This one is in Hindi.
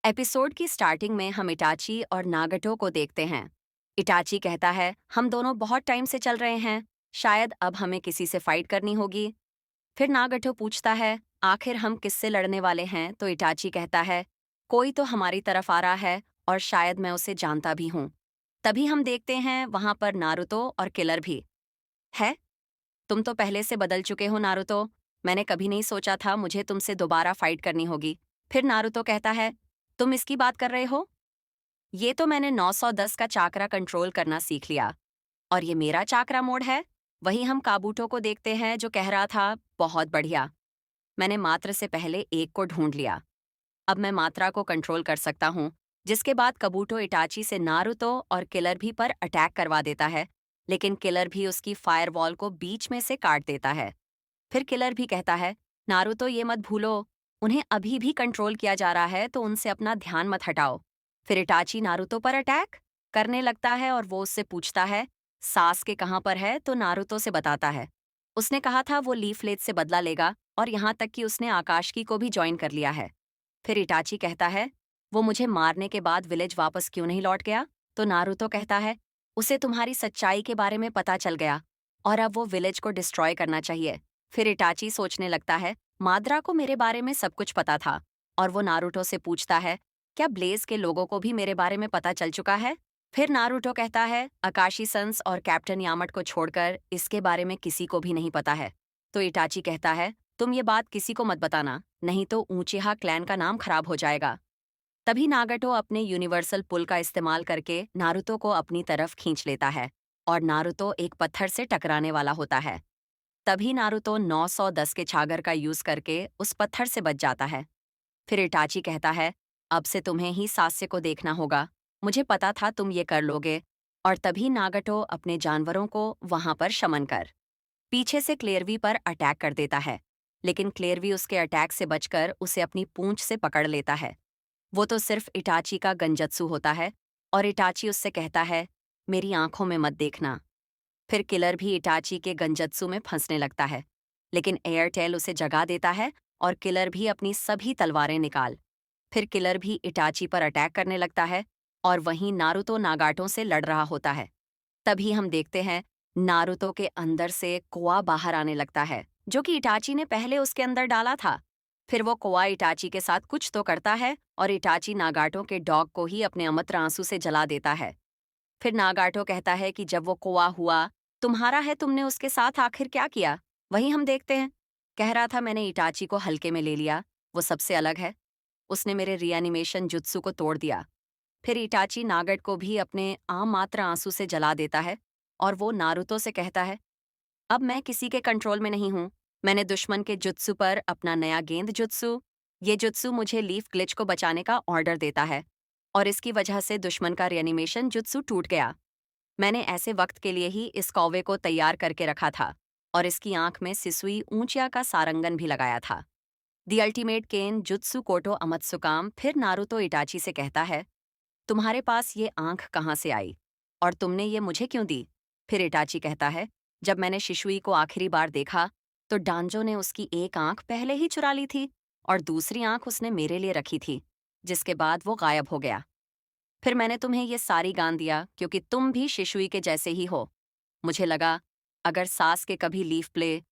एपिसोड की स्टार्टिंग में हम इटाची और नागटो को देखते हैं। इटाची कहता है, हम दोनों बहुत टाइम से चल रहे हैं, शायद अब हमें किसी से फाइट करनी होगी। फिर नागटो पूछता है, आखिर हम किससे लड़ने वाले हैं? तो इटाची कहता है, कोई तो हमारी तरफ आ रहा है और शायद मैं उसे जानता भी हूँ। तभी हम देखते हैं वहां पर नारुतो और किलर भी है। तुम तो पहले से बदल चुके हो नारुतो। मैंने कभी नहीं सोचा था मुझे तुमसे दोबारा फाइट करनी होगी। फिर नारुतो कहता है, तुम इसकी बात कर रहे हो? ये तो मैंने 910 का चाकरा कंट्रोल करना सीख लिया। और ये मेरा चाकरा मोड है। वहीं हम काबूटो को देखते हैं जो कह रहा था, बहुत बढ़िया, मैंने मात्र से पहले एक को ढूंढ लिया। अब मैं मात्रा को कंट्रोल कर सकता हूँ। जिसके बाद कबूटो इटाची से नारुतो और किलर भी पर अटैक करवा देता है, लेकिन किलर भी उसकी फायरवॉल को बीच में से काट देता है। फिर किलर भी कहता है, नारुतो ये मत भूलो, उन्हें अभी भी कंट्रोल किया जा रहा है तो उनसे अपना ध्यान मत हटाओ। फिर इटाची नारुतो पर अटैक करने लगता है और वो उससे पूछता है, सास के कहाँ पर है? तो नारुतो से बताता है, उसने कहा था वो लीफ लेज से बदला लेगा और यहाँ तक कि उसने आकाशकी को भी ज्वाइन कर लिया है। फिर इटाची कहता है, वो मुझे मारने के बाद विलेज वापस क्यों नहीं लौट गया? तो नारुतो कहता है, उसे तुम्हारी सच्चाई के बारे में पता चल गया और अब वो विलेज को डिस्ट्रॉय करना चाहिए। फिर इटाची सोचने लगता है, माद्रा को मेरे बारे में सब कुछ पता था। और वो नारुतो से पूछता है, क्या ब्लेज के लोगों को भी मेरे बारे में पता चल चुका है? फिर नारुतो कहता है, अकाशी सन्स और कैप्टन यामट को छोड़कर इसके बारे में किसी को भी नहीं पता है। तो इटाची कहता है, तुम ये बात किसी को मत बताना, नहीं तो ऊंचीहा क्लैन का नाम खराब हो जाएगा। तभी नागटो अपने यूनिवर्सल पुल का इस्तेमाल करके नारुतो को अपनी तरफ खींच लेता है और नारुतो एक पत्थर से टकराने वाला होता है। तभी नारुतो 910 के छागर का यूज करके उस पत्थर से बच जाता है। फिर इटाची कहता है, अब से तुम्हें ही सास्य को देखना होगा, मुझे पता था तुम ये कर लोगे। और तभी नागटो अपने जानवरों को वहां पर शमन कर पीछे से क्लेरवी पर अटैक कर देता है, लेकिन क्लेरवी उसके अटैक से बचकर उसे अपनी पूंछ से पकड़ लेता है। वो तो सिर्फ इटाची का गंजत्सु होता है और इटाची उससे कहता है, मेरी आंखों में मत देखना। फिर किलर भी इटाची के गंजत्सु में फंसने लगता है, लेकिन एयरटेल उसे जगा देता है और किलर भी अपनी सभी तलवारें निकाल। फिर किलर भी इटाची पर अटैक करने लगता है और वहीं नारुतो नागाटो से लड़ रहा होता है। तभी हम देखते हैं नारुतो के अंदर से कोआ बाहर आने लगता है, जो कि इटाची ने पहले उसके अंदर डाला था। फिर वो कोआ इटाची के साथ कुछ तो करता है और इटाची नागाटो के डॉग को ही अपने अमृत आंसू से जला देता है। फिर नागाटो कहता है कि जब वो कोआ हुआ, तुम्हारा है, तुमने उसके साथ आखिर क्या किया? वहीं हम देखते हैं, कह रहा था मैंने इटाची को हल्के में ले लिया, वो सबसे अलग है, उसने मेरे रिएनिमेशन जुत्सु को तोड़ दिया। फिर इटाची नागट को भी अपने आम मात्र आंसू से जला देता है और वो नारुतो से कहता है, अब मैं किसी के कंट्रोल में नहीं हूँ, मैंने दुश्मन के जुत्सु पर अपना नया गेंद जुत्सु, ये जुत्सु मुझे लीफ ग्लिच को बचाने का ऑर्डर देता है और इसकी वजह से दुश्मन का रिएनिमेशन जुत्सु टूट गया। मैंने ऐसे वक्त के लिए ही इस कौवे को तैयार करके रखा था और इसकी आंख में सिसुई ऊंचिया का सारंगन भी लगाया था। दी अल्टीमेट केन जुत्सु कोटो अमत्सुकाम फिर नारुतो इटाची से कहता है, तुम्हारे पास ये आंख कहाँ से आई और तुमने ये मुझे क्यों दी? फिर इटाची कहता है, जब मैंने शिशुई को आखिरी बार देखा तो डांजो ने उसकी एक आंख पहले ही चुरा ली थी और दूसरी आंख उसने मेरे लिए रखी थी, जिसके बाद वो गायब हो गया। फिर मैंने तुम्हें ये सारी गान दिया क्योंकि तुम भी शिशुई के जैसे ही हो। मुझे लगा, अगर सास के कभी लीफ प्ले